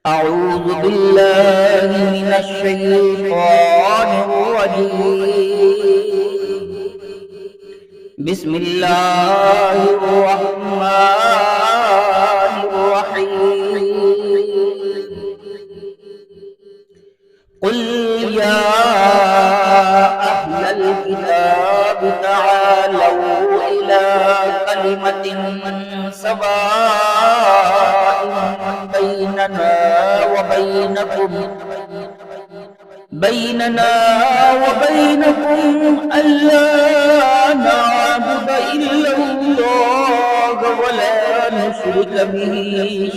أعوذ بالله من الشيطان الرجيم. بسم الله الرحمن الرحيم. قل يا أهل الكتاب تعالوا إلى كلمة سواء بيننا وبينكم ألا نعبد إلا الله ولا نشرك به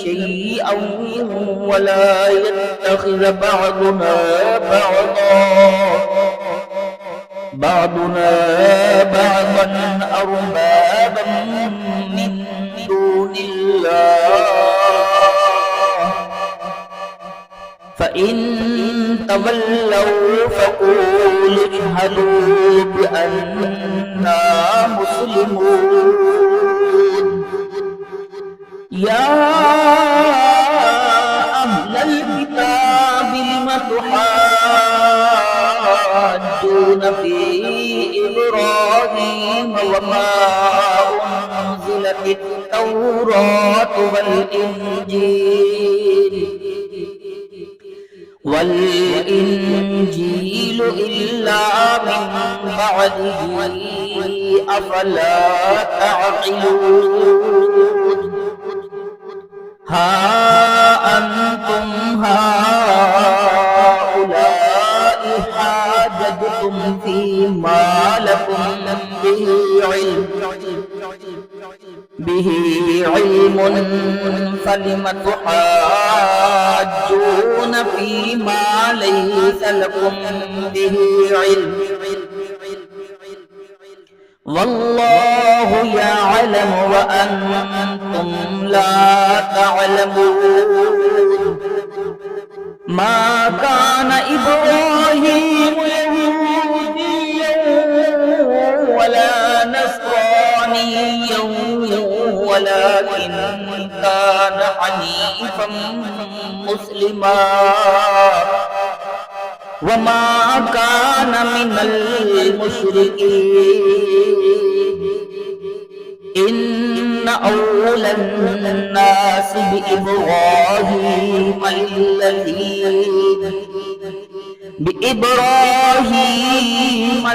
شيئا ولا يتخذ بعضنا بعضا أربابا من دون الله، فإن تولوا فقولوا اشهدوا بأننا مسلمون. يا أهل الكتاب لم تحاجون في إبراهيم وما أنزلت التوراة والإنجيل إلا من بعده، أفلا تعقلون. ها أنتم هؤلاء حاججتم فيما لكم به علم فلم تحاجون فيما ليس لكم به علم، والله يعلم وأنتم لا تعلمون. ما كان إبراهيم يهوديا ولا نصرانيا ولكن كان حنيفا مسلما وما كان من المشركين. إن أولى الناس بإبراهيم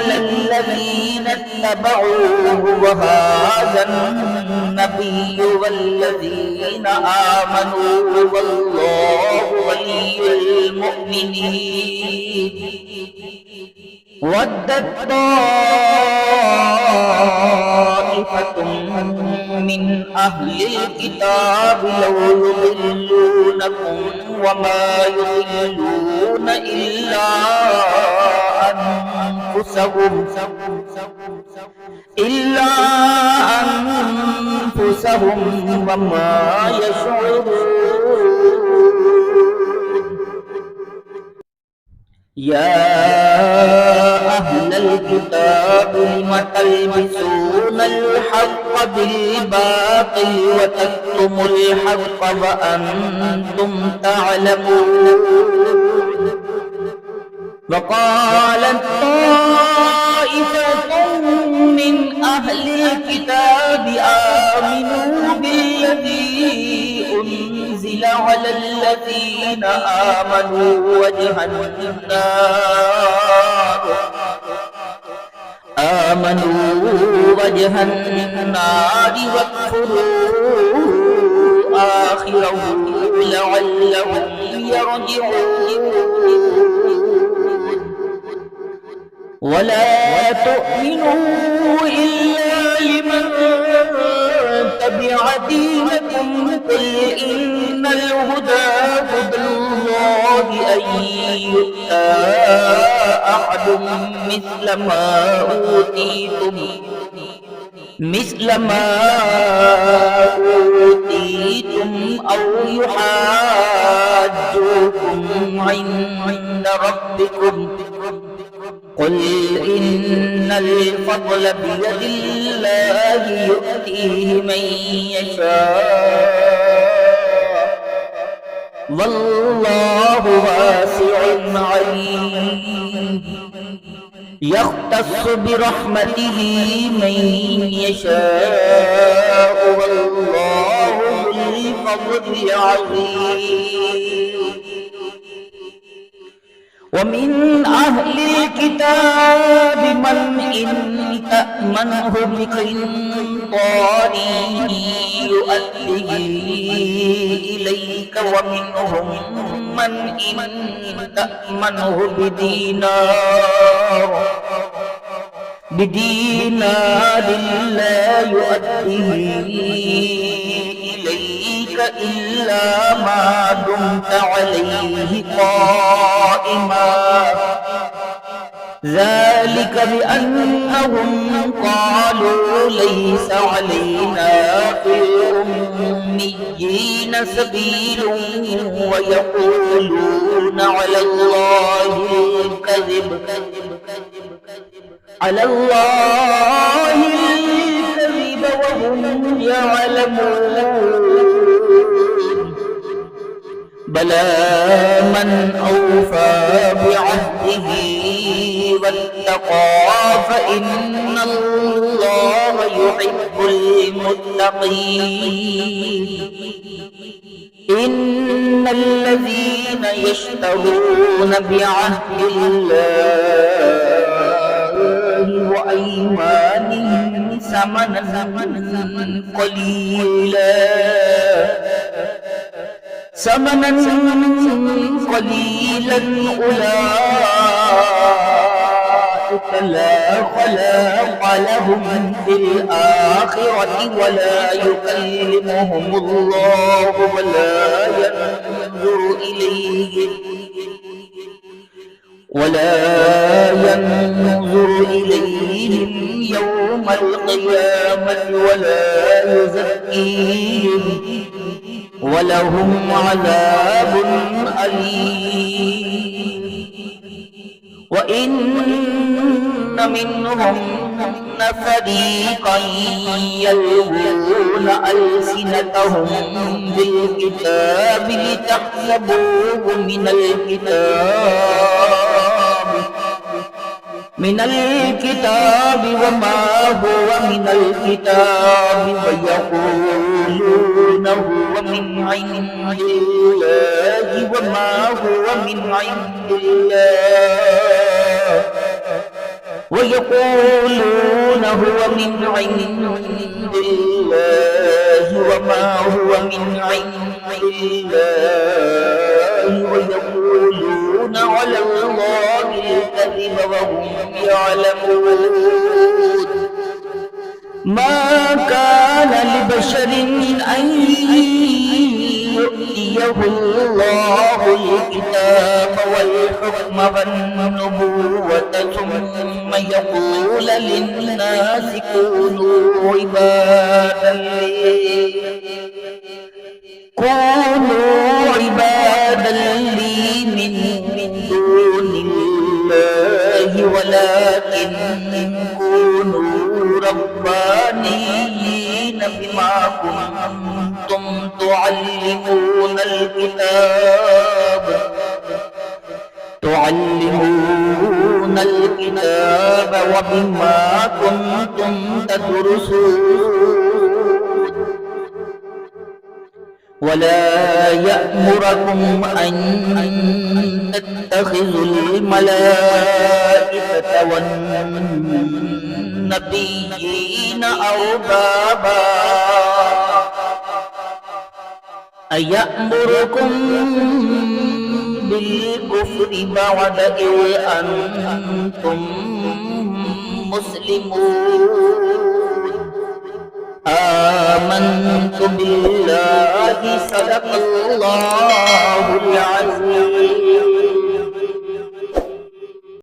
للذين اتبعوه وهذا النبي والذين آمنوا والله ولي المؤمنين. ودت طائفة من أهل الكتاب لو يضلونكم وما يضلون إلا أنفسهم وما يشعرون. يا أهل الكتاب لم تلبسون الحق بالباطل وتكتموا الحق وأنتم تعلمون. وقالت طائفة من أهل الكتاب آمنوا بالذي أنزل على الذين آمنوا وجه النار واكفروا آخره لعلهم يرجعون. ولا تؤمنوا إلا لمن تبع دينكم. قل إن الهدى هدى الله أن يؤتى أحد مثل ما أوتيتم أو يحاجوكم عند ربكم. قل إن الفضل بيد الله يؤتيه من يشاء والله واسع عليم يختص برحمته من يشاء والله ذو الفضل العظيم ومن أهل الكتاب من إن تأمنه بقنطار يؤديه إليك ومنهم من إن تأمنه بدينار لا يؤديه إليك إلا ما دمت عليه قائما ذلك بأنهم قالوا ليس علينا في الأميين سبيل ويقولون على الله الكذب وهم يعلمون بلى من أوفى بعهده واتقى فإن الله يحب المتقين إن الذين يشترون بعهد الله وأيمانهم ثمنا قليلا أولئك لا خلاق لهم في الآخرة ولا يكلمهم الله ولا ينظر إليهم يوم القيامة ولا يزكيهم ولهم عذاب أليم وإن منهم فريقا يلوون ألسنتهم بالكتاب لتحسبوه من الكتاب وما هو من الكتاب ويقولون هو من عند الله وما هو من عند الله ويقولون هو من عند الله وما هو من عند الله ويقولون على الله الكذب وهم يعلمون ما كان لبشر أن يؤتيه الله الكتاب والحكم والنبوة ثم يقول للناس كونوا عبادا لي من دون الله ولكن كونوا ربانيين بما كنتم تعلمون الكتاب وبما كنتم تدرسون ولا يأمركم أن تتخذوا الملائكة والنبيين أربابا أيأمركم بالكفر بعد إذ أنتم مسلمون آمنت بالله صدق الله العظيم